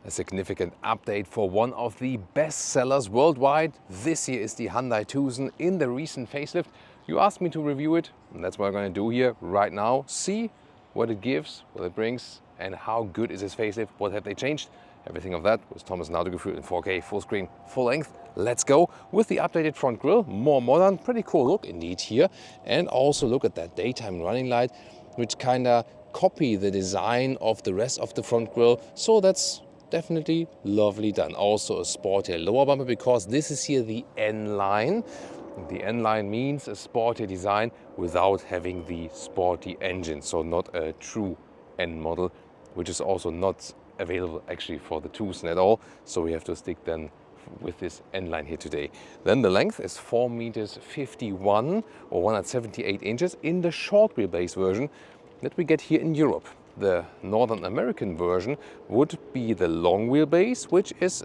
A significant update for one of the best sellers worldwide. This here is the Hyundai Tucson in the recent facelift. You asked me to review it, and that's what I'm going to do here right now. See what it gives, what it brings, and how good is this facelift, what have they changed. Everything of that with Thomas now to go through in 4K, full screen, full length. Let's go with the updated front grille, more modern, pretty cool look indeed here. And also look at that daytime running light, which kind of copy the design of the rest of the front grille. So that's definitely lovely done. Also a sportier lower bumper, because this is here the N Line. The N Line means a sporty design without having the sporty engine. So not a true N model, which is also not available actually for the Tucson at all. So we have to stick then with this N Line here today. Then the length is 4 meters 51 or 178 inches in the short wheelbase version that we get here in Europe. The Northern American version would be the long wheelbase, which is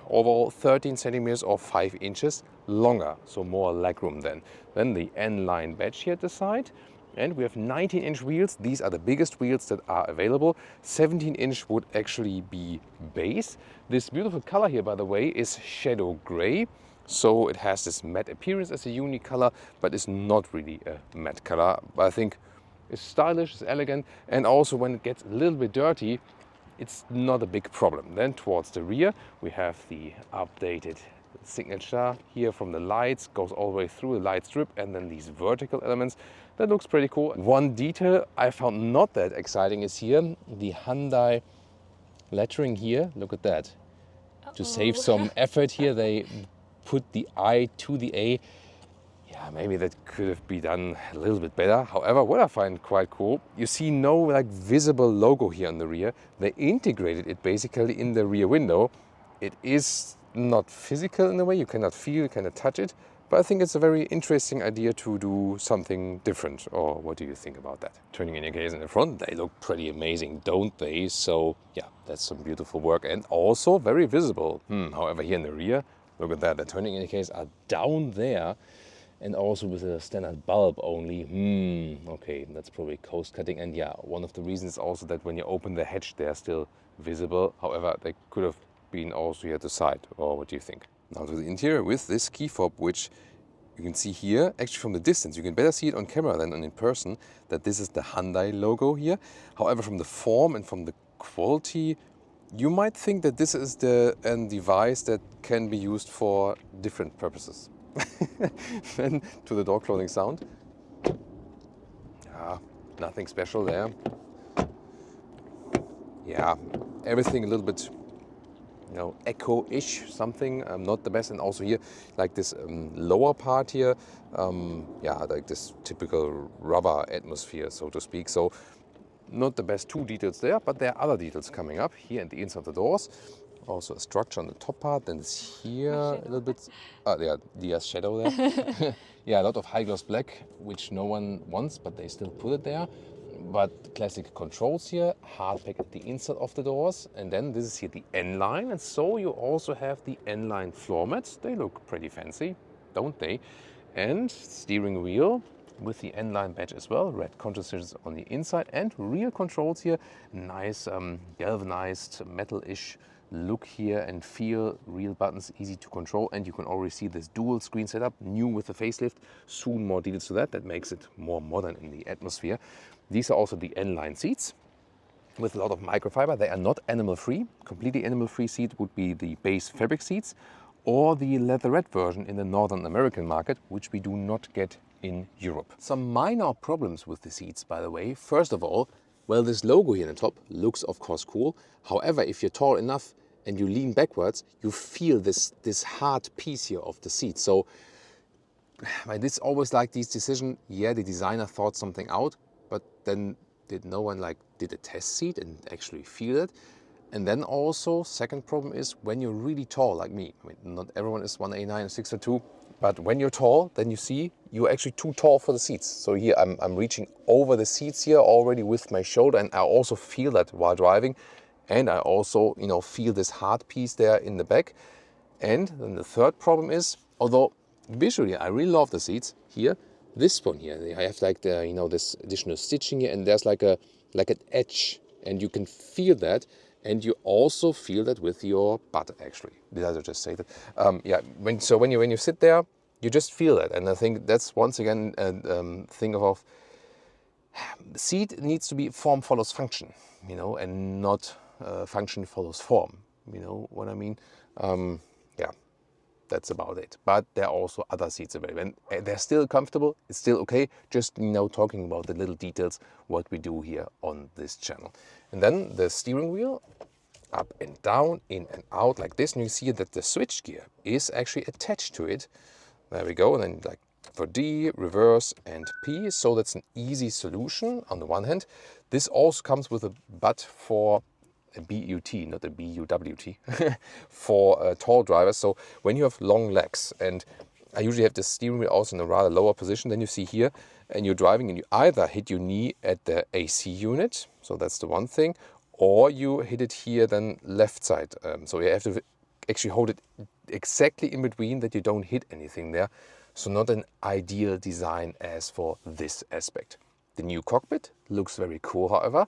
overall 13 centimeters or 5 inches longer, so more legroom then. Then the N Line badge here at the side. And we have 19-inch wheels. These are the biggest wheels that are available. 17-inch would actually be base. This beautiful color here, by the way, is shadow gray. So it has this matte appearance as a unique color, but it's not really a matte color. But I think it's stylish, it's elegant, and also when it gets a little bit dirty, it's not a big problem. Then towards the rear, we have the updated signature here from the lights, goes all the way through the light strip, and then these vertical elements. That looks pretty cool. One detail I found not that exciting is here, the Hyundai lettering here. Look at that. To save some effort here, they put the I to the A. Yeah, maybe that could have been done a little bit better. However, what I find quite cool, you see no like visible logo here on the rear. They integrated it basically in the rear window. It is not physical in a way, you cannot feel, you cannot touch it. But I think it's a very interesting idea to do something different. Or what do you think about that? Turning in your case in the front, they look pretty amazing, don't they? So yeah, that's some beautiful work and also very visible. However, here in the rear, look at that, the turning indicators are down there. And also with a standard bulb only. Okay, that's probably coast cutting. And yeah, one of the reasons is also that when you open the hatch, they're still visible. However, they could have been also here at the side. Or what do you think? Now to the interior with this key fob, which you can see here, actually from the distance, you can better see it on camera than in person, that this is the Hyundai logo here. However, from the form and from the quality, you might think that this is a device that can be used for different purposes. Then to the door closing sound. Nothing special there. Yeah, everything a little bit, you know, echo-ish, something, not the best. And also here, like this lower part here, yeah, like this typical rubber atmosphere, so to speak. So not the best two details there, but there are other details coming up here in the inside of the doors. Also a structure on the top part, then it's here a little bit. Yeah, Dia's shadow there. Yeah, a lot of high gloss black, which no one wants, but they still put it there. But classic controls here, hard pack at the inside of the doors. And then this is here the N Line. And so you also have the N Line floor mats. They look pretty fancy, don't they? And steering wheel with the N Line badge as well. Red control systems on the inside and rear controls here. Nice galvanized metal-ish look here and feel, real buttons, easy to control, and you can already see this dual screen setup, new with the facelift. Soon more details to that. That makes it more modern in the atmosphere. These are also the N Line seats with a lot of microfiber. They are not animal-free. Completely animal-free seat would be the base fabric seats or the leatherette version in the Northern American market, which we do not get in Europe. Some minor problems with the seats, by the way. First of all, well, this logo here on the top looks of course cool. However, if you're tall enough and you lean backwards, you feel this hard piece here of the seat. So it's always like these decisions, yeah, the designer thought something out, but then did no one did a test seat and actually feel it? And then also, second problem is when you're really tall like me. I mean, not everyone is 189 or 6'2", but when you're tall, then you see you're actually too tall for the seats. So here I'm reaching over the seats here already with my shoulder, and I also feel that while driving. And I also, you know, feel this hard piece there in the back. And then the third problem is, although visually I really love the seats here, this one here, I have like the, you know, this additional stitching here, and there's like an edge, and you can feel that. And you also feel that with your butt, actually. Did I just say that? Yeah, when you sit there, you just feel it. And I think that's once again a thing of the seat needs to be form follows function, you know, and not function follows form. You know what I mean? Yeah, that's about it. But there are also other seats available, and they're still comfortable. It's still okay. Just, you know, talking about the little details, what we do here on this channel. And then the steering wheel, up and down, in and out like this. And you see that the switch gear is actually attached to it. There we go. And then like for D, reverse and P. So that's an easy solution on the one hand. This also comes with a butt for a BUT, not a BUWT, for tall drivers. So when you have long legs, and I usually have the steering wheel also in a rather lower position than you see here, and you're driving and you either hit your knee at the AC unit, so that's the one thing, or you hit it here then left side. So you have to actually hold it exactly in between that you don't hit anything there. So not an ideal design as for this aspect. The new cockpit looks very cool, however.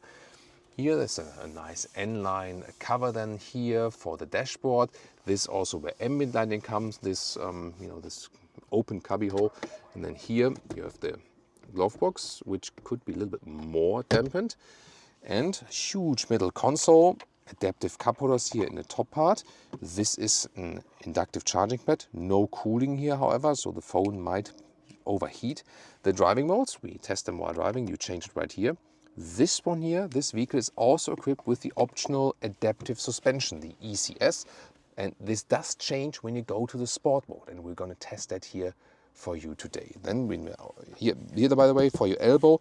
Here there's a nice N Line cover then here for the dashboard. This also where ambient lighting comes, this you know, this open cubby hole. And then here you have the glove box, which could be a little bit more dampened. And huge middle console, adaptive cup holders here in the top part. This is an inductive charging pad, no cooling here, however, so the phone might overheat. The driving modes, we test them while driving, you change it right here. This one here, this vehicle is also equipped with the optional adaptive suspension, the ECS. And this does change when you go to the sport mode, and we're going to test that here for you today. Then here by the way, for your elbow,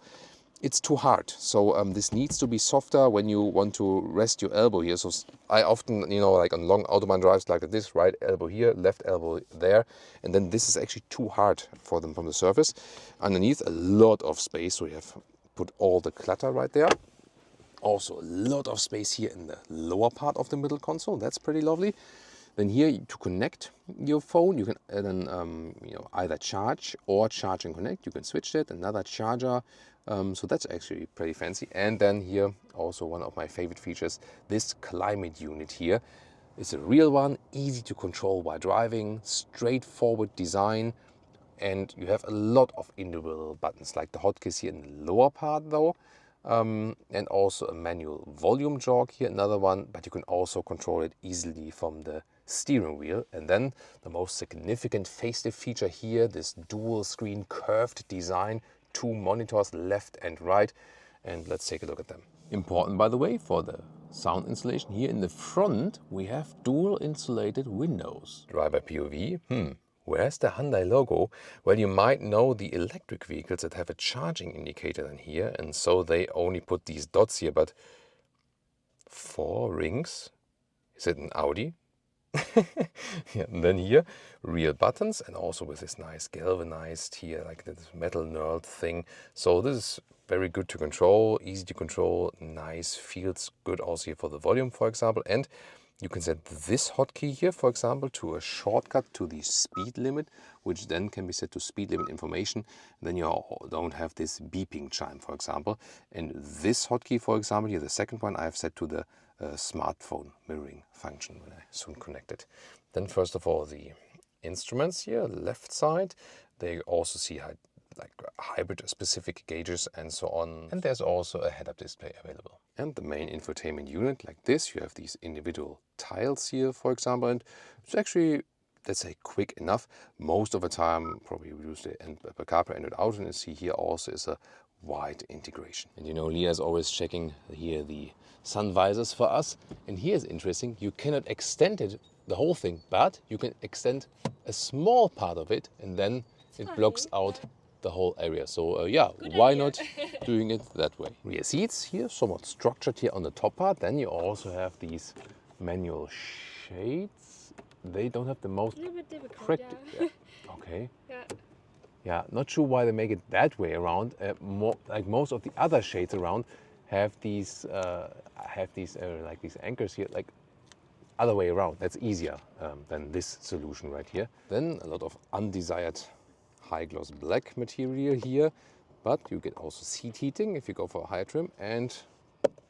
it's too hard, so this needs to be softer when you want to rest your elbow here. So I often, you know, like on long Autobahn drives like this, right elbow here, left elbow there, and then this is actually too hard for them from the surface. Underneath, a lot of space, so we have put all the clutter right there. Also a lot of space here in the lower part of the middle console, that's pretty lovely. Then here to connect your phone, you can then you know, either charge or charge and connect. You can switch that, another charger. So that's actually pretty fancy. And then here also one of my favorite features, this climate unit here. It's a real one, easy to control while driving, straightforward design. And you have a lot of individual buttons, like the hotkeys here in the lower part though. And also a manual volume jog here, another one, but you can also control it easily from the steering wheel. And then the most significant facelift feature here, this dual screen curved design, 2 monitors left and right, and let's take a look at them. Important, by the way, for the sound installation, here in the front we have dual insulated windows. Driver POV, where's the Hyundai logo? Well, you might know the electric vehicles that have a charging indicator in here, and so they only put these dots here, but 4 rings? Is it an Audi? Yeah, and then here, real buttons, and also with this nice galvanized here, like this metal knurled thing. So this is very good to control, easy to control, nice, feels good also here for the volume, for example. And you can set this hotkey here, for example, to a shortcut to the speed limit, which then can be set to speed limit information. Then you don't have this beeping chime, for example. And this hotkey, for example, here, the second one, I have set to the smartphone mirroring function when I soon connect it. Then first of all, the instruments here, left side, they also see like hybrid specific gauges and so on. And there's also a head-up display available. And the main infotainment unit like this, you have these individual tiles here, for example, and it's actually, let's say, quick enough. Most of the time, probably use the CarPlay and out, and you see here also is a wide integration. And you know, Leah is always checking here the sun visors for us. And here is interesting, you cannot extend it, the whole thing, but you can extend a small part of it, and then it blocks out the whole area. So yeah, why not doing it that way? Rear seats here, somewhat structured here on the top part. Then you also have these manual shades. They don't have the most correct. Yeah. Okay. Yeah, not sure why they make it that way around. More like most of the other shades around have these like these anchors here, like other way around. That's easier than this solution right here. Then a lot of undesired high gloss black material here, but you get also seat heating if you go for a higher trim, and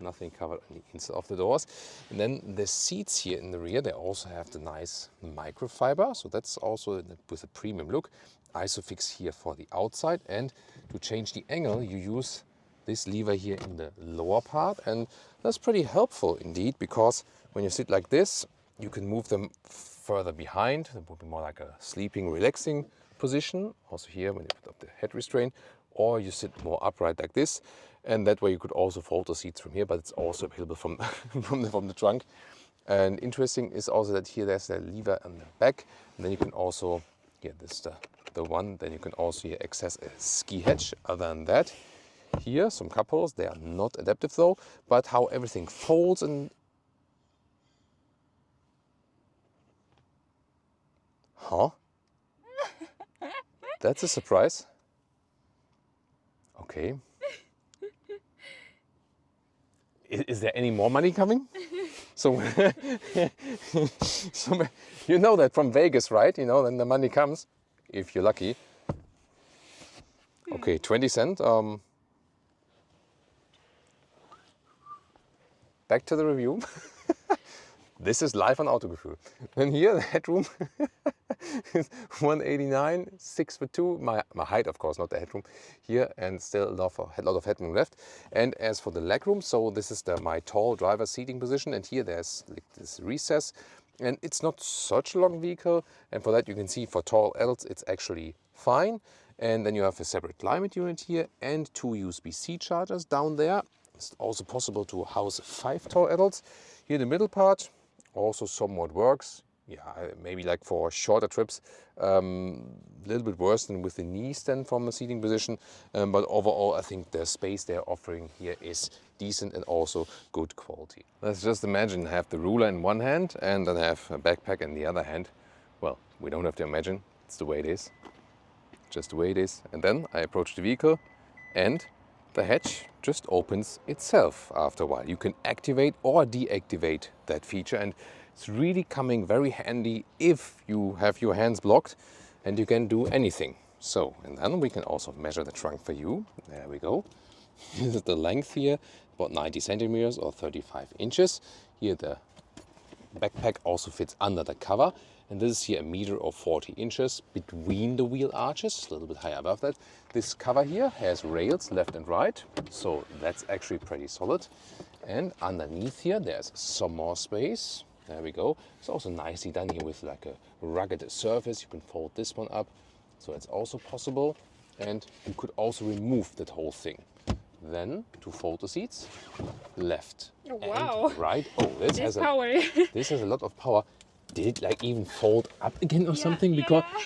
Nothing covered on the inside of the doors. And then the seats here in the rear, they also have the nice microfiber. So that's also with a premium look. Isofix here for the outside. And to change the angle, you use this lever here in the lower part. And that's pretty helpful indeed, because when you sit like this, you can move them further behind. It would be more like a sleeping, relaxing position. Also here when you put up the head restraint, or you sit more upright like this. And that way you could also fold the seats from here, but it's also available from, from the trunk. And interesting is also that here there's a lever on the back. And then you can also, here this is the one, then you can also here access a ski hatch. Other than that, here some cup holders, they are not adaptive though, but how everything folds and huh? That's a surprise. Okay. Is there any more money coming? So, so you know that from Vegas, right? You know, then the money comes, if you're lucky. Okay, 20 cents. Back to the review. This is live on Autogefühl. And here the headroom is 189, 6'2". My height, of course, not the headroom here, and still a lot of headroom left. And as for the legroom, so this is my tall driver seating position, and here there's like this recess, and it's not such a long vehicle. And for that, you can see for tall adults, it's actually fine. And then you have a separate climate unit here and 2 USB-C chargers down there. It's also possible to house 5 tall adults. Here the middle part also somewhat works. Yeah, maybe like for shorter trips, a little bit worse than with the knees then from a seating position. But overall, I think the space they're offering here is decent and also good quality. Let's just imagine I have the ruler in one hand and then I have a backpack in the other hand. Well, we don't have to imagine, it's the way it is. Just the way it is. And then I approach the vehicle and the hatch just opens itself after a while. You can activate or deactivate that feature, and it's really coming very handy if you have your hands blocked and you can do anything. So, and then we can also measure the trunk for you. There we go. This is the length here, about 90 centimeters or 35 inches. Here the backpack also fits under the cover. And this is here 1 meter or 40 inches between the wheel arches, a little bit higher above that. This cover here has rails left and right, so that's actually pretty solid. And underneath here, there's some more space. There we go. It's also nicely done here with like a rugged surface. You can fold this one up, so it's also possible. And you could also remove that whole thing. Then to fold the seats, left and right. Oh, this has a lot of power. Did it like even fold up again or something?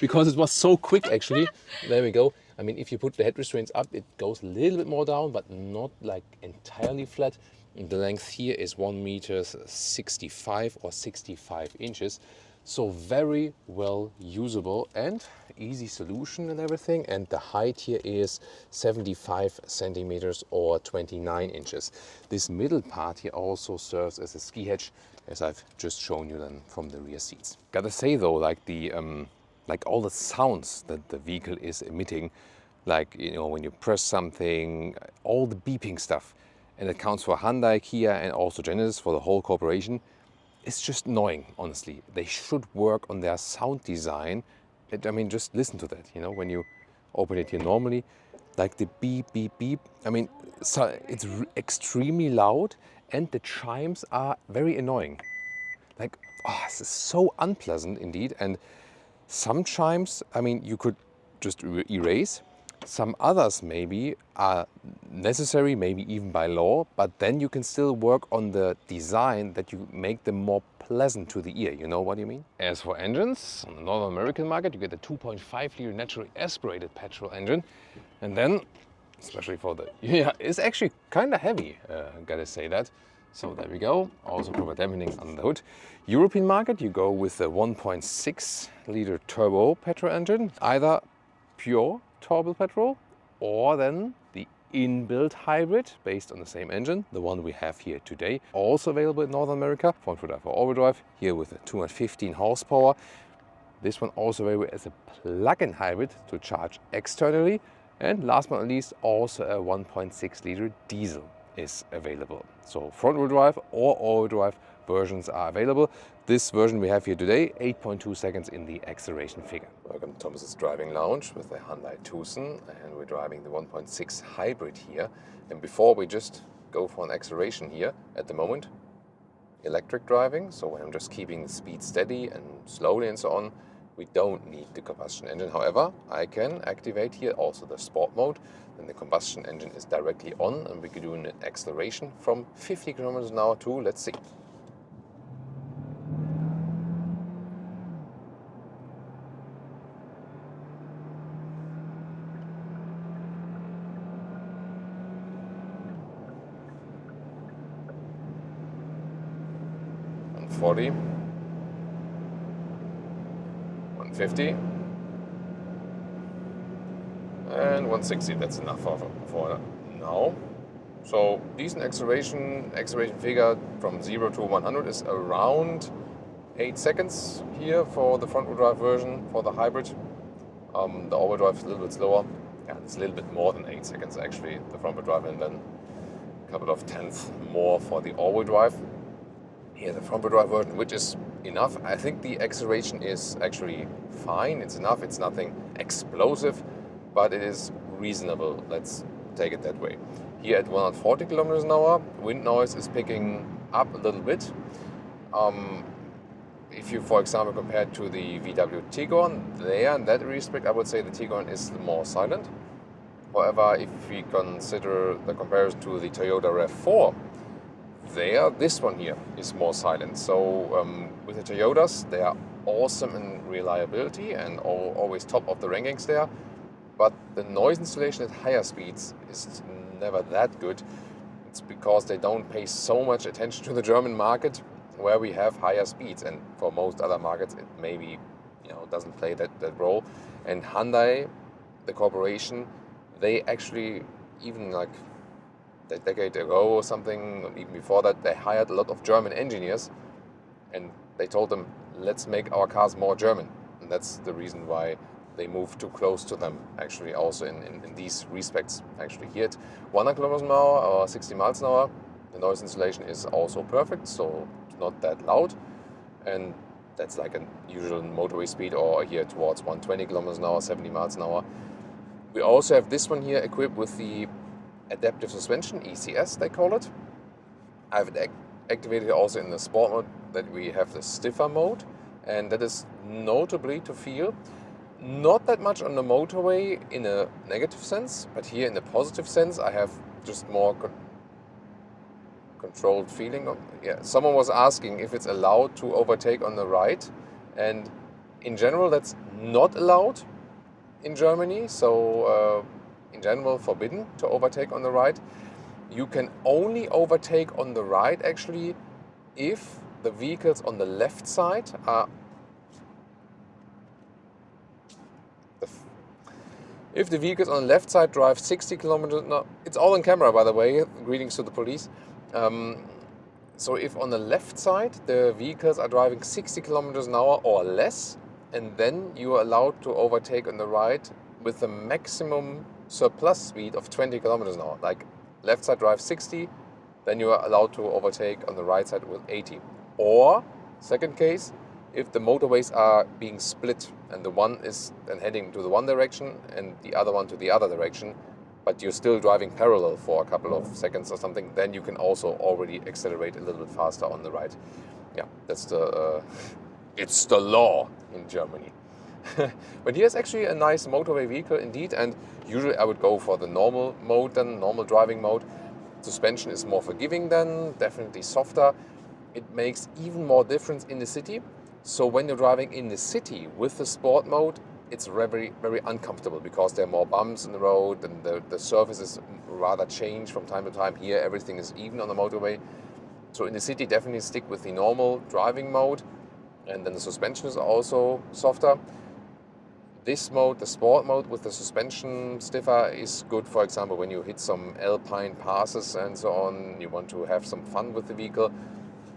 Because it was so quick actually. There we go. I mean, if you put the head restraints up, it goes a little bit more down, but not like entirely flat. And the length here is 1 meter 65 or 65 inches. So very well usable and easy solution and everything. And the height here is 75 centimeters or 29 inches. This middle part here also serves as a ski hatch, as I've just shown you then from the rear seats. Gotta say though, like the like all the sounds that the vehicle is emitting, like, you know, when you press something, all the beeping stuff, and it counts for Hyundai, Kia, and also Genesis for the whole corporation. It's just annoying, honestly. They should work on their sound design. I mean, just listen to that, you know, when you open it here normally, like the beep, beep, beep. I mean, so it's extremely loud and the chimes are very annoying. Like, oh, this is so unpleasant indeed. And some chimes, I mean, you could just erase. Some others maybe are necessary, maybe even by law, but then you can still work on the design that you make them more pleasant to the ear. You know what I mean? As for engines, on the North American market, you get the 2.5 liter naturally aspirated petrol engine. And then, especially for the, yeah, it's actually kind of heavy, gotta say that. So there we go, also proper dampening on the hood. European market, you go with the 1.6 liter turbo petrol engine, either pure turbo petrol or then the inbuilt hybrid based on the same engine, the one we have here today. Also available in North America, front-wheel drive or all-wheel drive, here with a 215 horsepower. This one also available as a plug-in hybrid to charge externally. And last but not least, also a 1.6 liter diesel is available. So front-wheel drive or all-wheel drive versions are available. This version we have here today, 8.2 seconds in the acceleration figure. Welcome to Thomas's driving lounge with the Hyundai Tucson, and we're driving the 1.6 hybrid here. And before we just go for an acceleration here, at the moment, electric driving, so when I'm just keeping the speed steady and slowly and so on, we don't need the combustion engine. However, I can activate here also the sport mode. Then the combustion engine is directly on and we can do an acceleration from 50 kilometers an hour to, let's see. And 40. 150 and 160. That's enough for now. So decent acceleration figure from 0 to 100 is around 8 seconds here for the front-wheel drive version. For the hybrid, the all-wheel drive is a little bit slower. Yeah, it's a little bit more than 8 seconds actually, the front-wheel drive, and then a couple of tenths more for the all-wheel drive. Here the front-wheel drive version, which is enough. I think the acceleration is actually fine. It's enough. It's nothing explosive, but it is reasonable. Let's take it that way. Here at 140 kilometers an hour, wind noise is picking up a little bit. If you, for example, compare it to the VW Tiguan, there in that respect, I would say the Tiguan is more silent. However, if we consider the comparison to the Toyota RAV4, this one here is more silent. So with the Toyotas, they are awesome in reliability and always top of the rankings there. But the noise installation at higher speeds is never that good. It's because they don't pay so much attention to the German market where we have higher speeds. And for most other markets, it maybe doesn't play that role. And Hyundai, the corporation, they actually even like a decade ago or something, even before that, they hired a lot of German engineers and they told them, let's make our cars more German. And that's the reason why they moved too close to them, actually, also in these respects. Actually, here at 100 kilometers an hour or 60 miles an hour, the noise insulation is also perfect, so it's not that loud. And that's like a usual motorway speed, or here towards 120 kilometers an hour, 70 miles an hour. We also have this one here equipped with the adaptive suspension, ECS they call it. I've activated also in the sport mode that we have the stiffer mode, and that is notably to feel not that much on the motorway in a negative sense, but here in a positive sense I have just more controlled feeling. Someone was asking if it's allowed to overtake on the right, and in general that's not allowed in Germany, so in general forbidden to overtake on the right. You can only overtake on the right actually if the vehicles on the left side are if the vehicles on the left side drive 60 kilometers, no, it's all on camera by the way, greetings to the police. So if on the left side the vehicles are driving 60 kilometers an hour or less, and then you are allowed to overtake on the right with a maximum surplus speed of 20 kilometers an hour. Like left side drives 60, then you are allowed to overtake on the right side with 80. Or, second case, if the motorways are being split and the one is then heading to the one direction and the other one to the other direction, but you're still driving parallel for a couple of seconds or something, then you can also already accelerate a little bit faster on the right. Yeah, that's it's the law in Germany. But here's actually a nice motorway vehicle indeed, and usually I would go for the normal mode then, normal driving mode. Suspension is more forgiving then, definitely softer. It makes even more difference in the city. So when you're driving in the city with the sport mode, it's very, very uncomfortable because there are more bumps in the road and the surface is rather changed from time to time. Here everything is even on the motorway. So in the city definitely stick with the normal driving mode, and then the suspension is also softer. This mode, the sport mode with the suspension stiffer, is good, for example, when you hit some alpine passes and so on, you want to have some fun with the vehicle.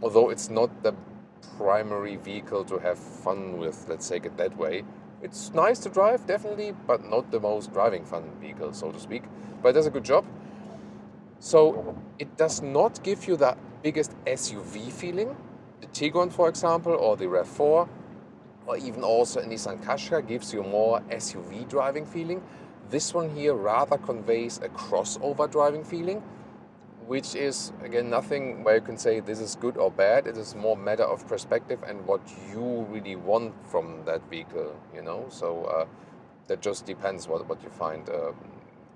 Although it's not the primary vehicle to have fun with, let's take it that way. It's nice to drive, definitely, but not the most driving fun vehicle, so to speak. But it does a good job. So it does not give you the biggest SUV feeling. The Tiguan, for example, or the RAV4, or even also a Nissan Qashqai gives you more SUV driving feeling. This one here rather conveys a crossover driving feeling, which is, again, nothing where you can say this is good or bad. It is more matter of perspective and what you really want from that vehicle, you know. So that just depends what you find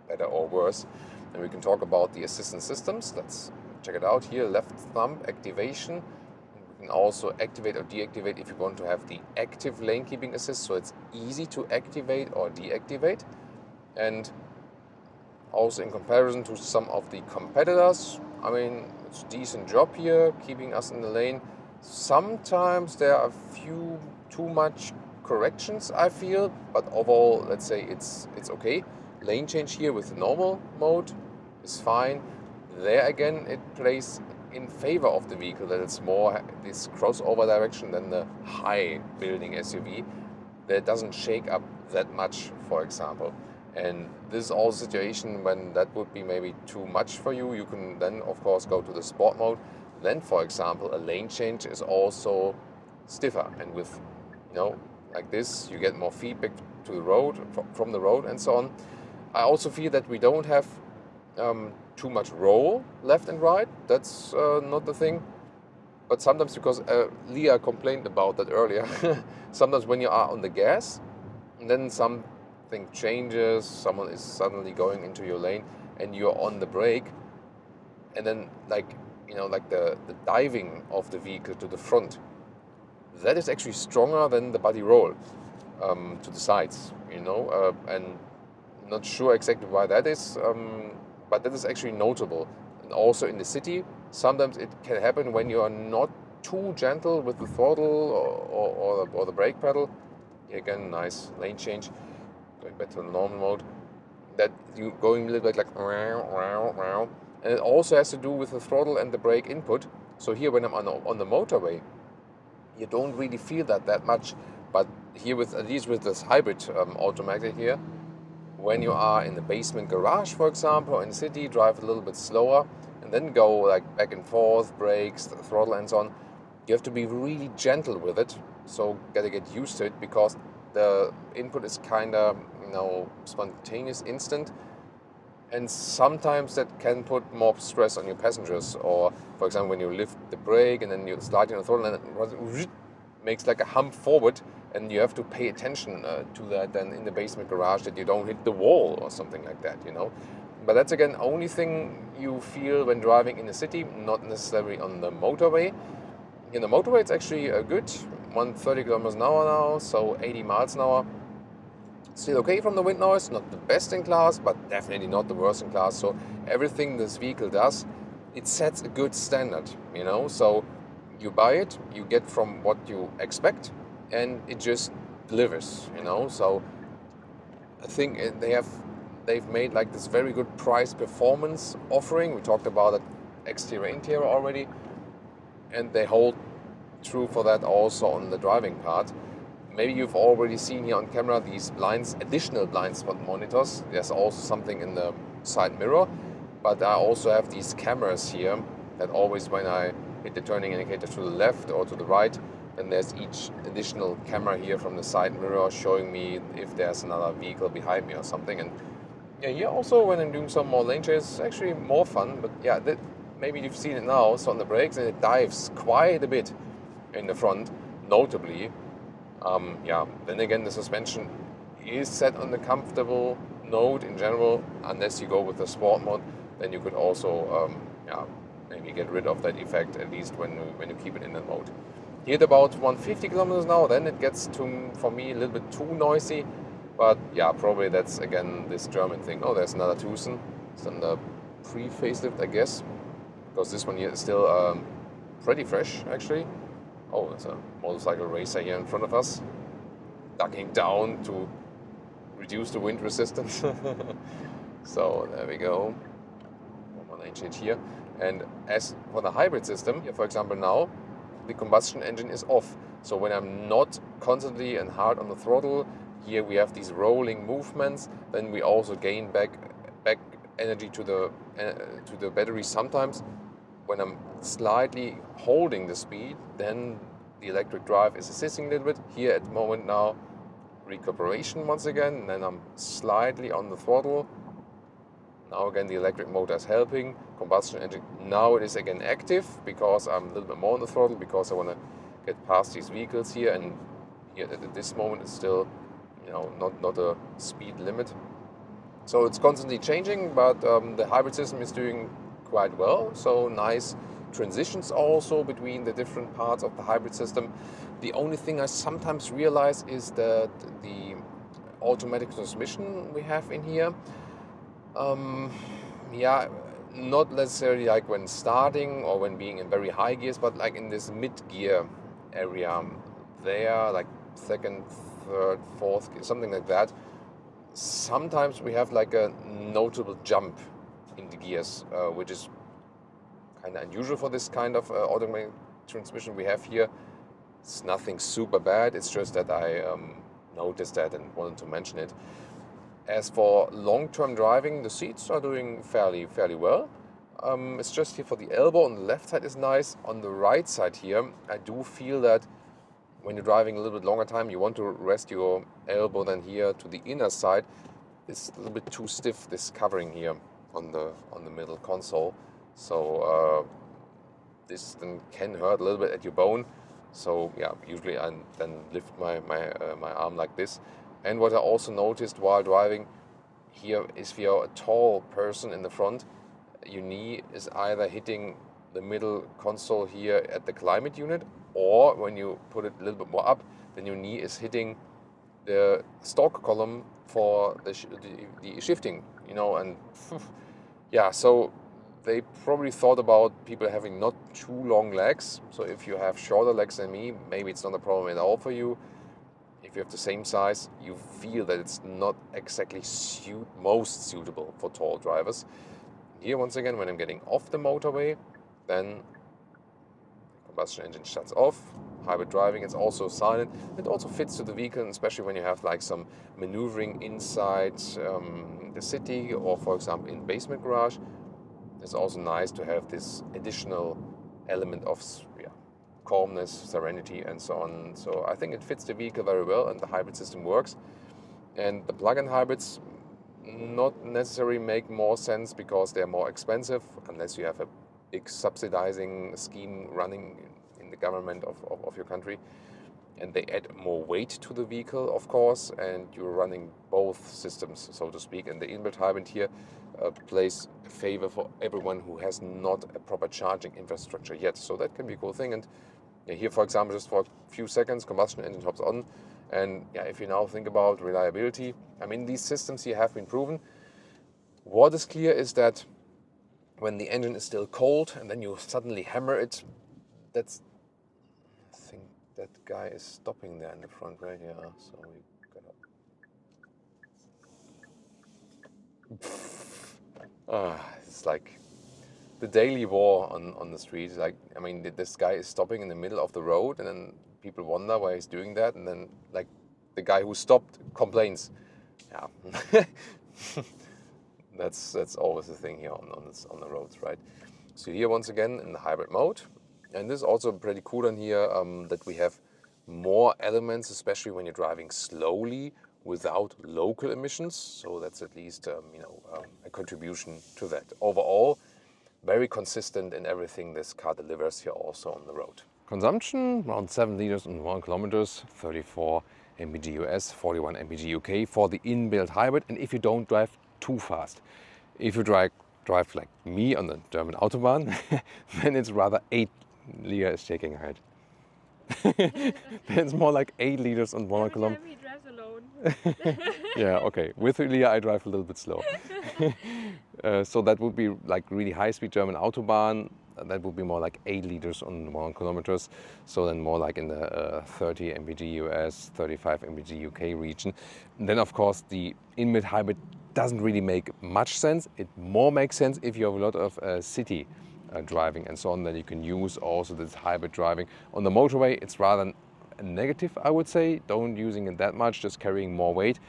better or worse. And we can talk about the assistance systems. Let's check it out here. Left thumb activation. We can also activate or deactivate if you want to have the active lane keeping assist, so it's easy to activate or deactivate. And also in comparison to some of the competitors, I mean, it's a decent job here keeping us in the lane. Sometimes there are a few too much corrections, I feel, but overall, let's say it's okay. Lane change here with the normal mode is fine. There again, it plays in favor of the vehicle that it's more this crossover direction than the high building SUV that doesn't shake up that much, for example. And this is also a situation when that would be maybe too much for you. You can then, of course, go to the sport mode. Then, for example, a lane change is also stiffer. And with, you know, like this, you get more feedback to the road, from the road and so on. I also feel that we don't have too much roll left and right. That's not the thing. But sometimes, because Leah complained about that earlier, sometimes when you are on the gas, and then something changes, someone is suddenly going into your lane, and you're on the brake, and then like the diving of the vehicle to the front, that is actually stronger than the body roll to the sides, you know, and not sure exactly why that is, but that is actually notable. And also in the city, sometimes it can happen when you are not too gentle with the throttle or the brake pedal. Again, nice lane change, going back to the normal mode, that you going a little bit like wow. And it also has to do with the throttle and the brake input. So here when I'm on the motorway, you don't really feel that much. But here, with at least with this hybrid automatic here, when you are in the basement garage, for example, or in the city, drive a little bit slower and then go like back and forth, brakes, throttle and so on, you have to be really gentle with it. So gotta get used to it, because the input is kind of, you know, spontaneous, instant, and sometimes that can put more stress on your passengers. Or, for example, when you lift the brake and then you slide on the throttle and it makes like a hump forward, and you have to pay attention to that then in the basement garage, that you don't hit the wall or something like that, you know. But that's again only thing you feel when driving in the city, not necessarily on the motorway. In the motorway, it's actually good, 130 kilometers an hour now, so 80 miles an hour. Still okay from the wind noise, not the best in class, but definitely not the worst in class. So everything this vehicle does, it sets a good standard, you know. So you buy it, you get from what you expect, and it just delivers, you know. So I think they've made like this very good price performance offering. We talked about it, exterior interior already, and they hold true for that also on the driving part. Maybe you've already seen here on camera these blinds, additional blind spot monitors. There's also something in the side mirror, but I also have these cameras here that always, when I hit the turning indicator to the left or to the right, then there's each additional camera here from the side mirror showing me if there's another vehicle behind me or something. And yeah, here also when I'm doing some more lane changes, it's actually more fun. But yeah, maybe you've seen it now. So on the brakes, and it dives quite a bit in the front, notably. Then again, the suspension is set on the comfortable note in general. Unless you go with the sport mode, then you could also maybe get rid of that effect, at least when you keep it in that mode. Here at about 150 kilometers an hour, then it gets for me a little bit too noisy. But yeah, probably that's again this German thing. Oh, there's another Tucson. It's on the pre-facelift, I guess, because this one here is still pretty fresh actually. Oh, there's a motorcycle racer here in front of us, ducking down to reduce the wind resistance. So there we go. One more lane change here. And as for the hybrid system, here for example now, the combustion engine is off. So when I'm not constantly and hard on the throttle, here we have these rolling movements, then we also gain back energy to the battery. Sometimes when I'm slightly holding the speed, then the electric drive is assisting a little bit. Here at the moment now, recuperation once again, and then I'm slightly on the throttle. Now again the electric motor is helping. Combustion engine, now it is again active because I'm a little bit more on the throttle because I want to get past these vehicles here, and here at this moment it's still, you know, not a speed limit. So it's constantly changing, but the hybrid system is doing quite well. So nice transitions also between the different parts of the hybrid system. The only thing I sometimes realize is that the automatic transmission we have in here, yeah, not necessarily like when starting or when being in very high gears, but like in this mid-gear area there, like second, third, fourth gear, something like that. Sometimes we have like a notable jump in the gears, which is kind of unusual for this kind of automatic transmission we have here. It's nothing super bad, it's just that I noticed that and wanted to mention it. As for long-term driving, the seats are doing fairly well. It's just here for the elbow on the left side is nice. On the right side here, I do feel that when you're driving a little bit longer time, you want to rest your elbow then here to the inner side. It's a little bit too stiff, this covering here on the middle console. So this then can hurt a little bit at your bone. So yeah, usually I then lift my arm like this. And what I also noticed while driving here is if you're a tall person in the front, your knee is either hitting the middle console here at the climate unit, or when you put it a little bit more up, then your knee is hitting the stalk column for the shifting, you know, and yeah, so they probably thought about people having not too long legs. So if you have shorter legs than me, maybe it's not a problem at all for you. If you have the same size, you feel that it's not exactly most suitable for tall drivers. Here, once again, when I'm getting off the motorway, then the combustion engine shuts off. Hybrid driving, it's also silent. It also fits to the vehicle, especially when you have like some maneuvering inside the city, or for example in basement garage. It's also nice to have this additional element of calmness, serenity, and so on. So I think it fits the vehicle very well, and the hybrid system works. And the plug-in hybrids not necessarily make more sense because they're more expensive, unless you have a big subsidizing scheme running in the government of your country. And they add more weight to the vehicle, of course, and you're running both systems, so to speak. And the inbuilt hybrid here plays a favor for everyone who has not a proper charging infrastructure yet. So that can be a cool thing. And here, for example, just for a few seconds, combustion engine hops on. And yeah, if you now think about reliability, I mean, these systems here have been proven. What is clear is that when the engine is still cold and then you suddenly hammer it, that's, I think that guy is stopping there in the front right here. So we gotta... it's like the daily war on the street. Like, I mean, this guy is stopping in the middle of the road, and then people wonder why he's doing that, and then like the guy who stopped complains. Yeah, that's always the thing here on the roads, right? So here once again in the hybrid mode, and this is also pretty cool on here that we have more elements, especially when you're driving slowly without local emissions. So that's at least a contribution to that. Overall, very consistent in everything this car delivers here also on the road. Consumption around 7 liters on 1 kilometers, 34 mpg US, 41 mpg UK for the inbuilt hybrid. And if you don't drive too fast, if you drive like me on the German Autobahn, then it's rather 8 liters shaking her head. It's more like 8 liters on 1 kilometer. Every time he drives alone. Yeah, okay. With Leah, I drive a little bit slow. So that would be like really high-speed German Autobahn. That would be more like 8 liters on 1 kilometers. So then more like in the 30 mpg US, 35 mpg UK region. And then of course the in-mid hybrid doesn't really make much sense. It more makes sense if you have a lot of city driving and so on. Then you can use also this hybrid driving. On the motorway, it's rather a negative, I would say. Don't using it that much, just carrying more weight.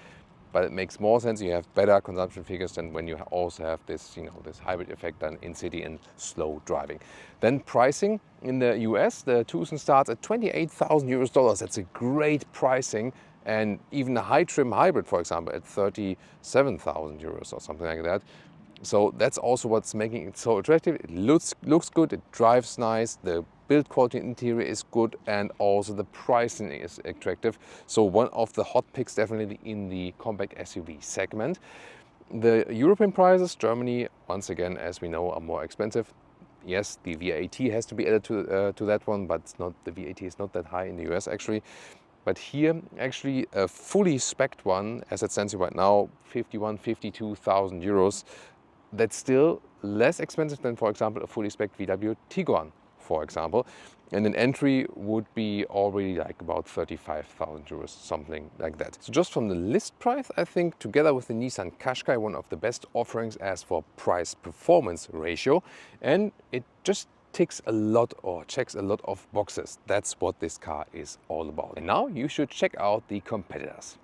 but it makes more sense. You have better consumption figures than when you also have this, this hybrid effect done in city and slow driving. Then pricing in the US, the Tucson starts at $28,000. That's a great pricing. And even a high trim hybrid, for example, at 37,000 euros or something like that. So that's also what's making it so attractive. It looks good, it drives nice, the build quality interior is good, and also the pricing is attractive. So one of the hot picks definitely in the compact SUV segment. The European prices, Germany, once again, as we know, are more expensive. Yes, the VAT has to be added to that one, but the VAT is not that high in the US actually. But here, actually, a fully spec'd one, as it stands here right now, 52,000 euros. That's still less expensive than, for example, a fully spec'd VW Tiguan, for example. And an entry would be already like about 35,000 euros, something like that. So just from the list price, I think together with the Nissan Qashqai, one of the best offerings as for price-performance ratio. And it just ticks a lot or checks a lot of boxes. That's what this car is all about. And now you should check out the competitors.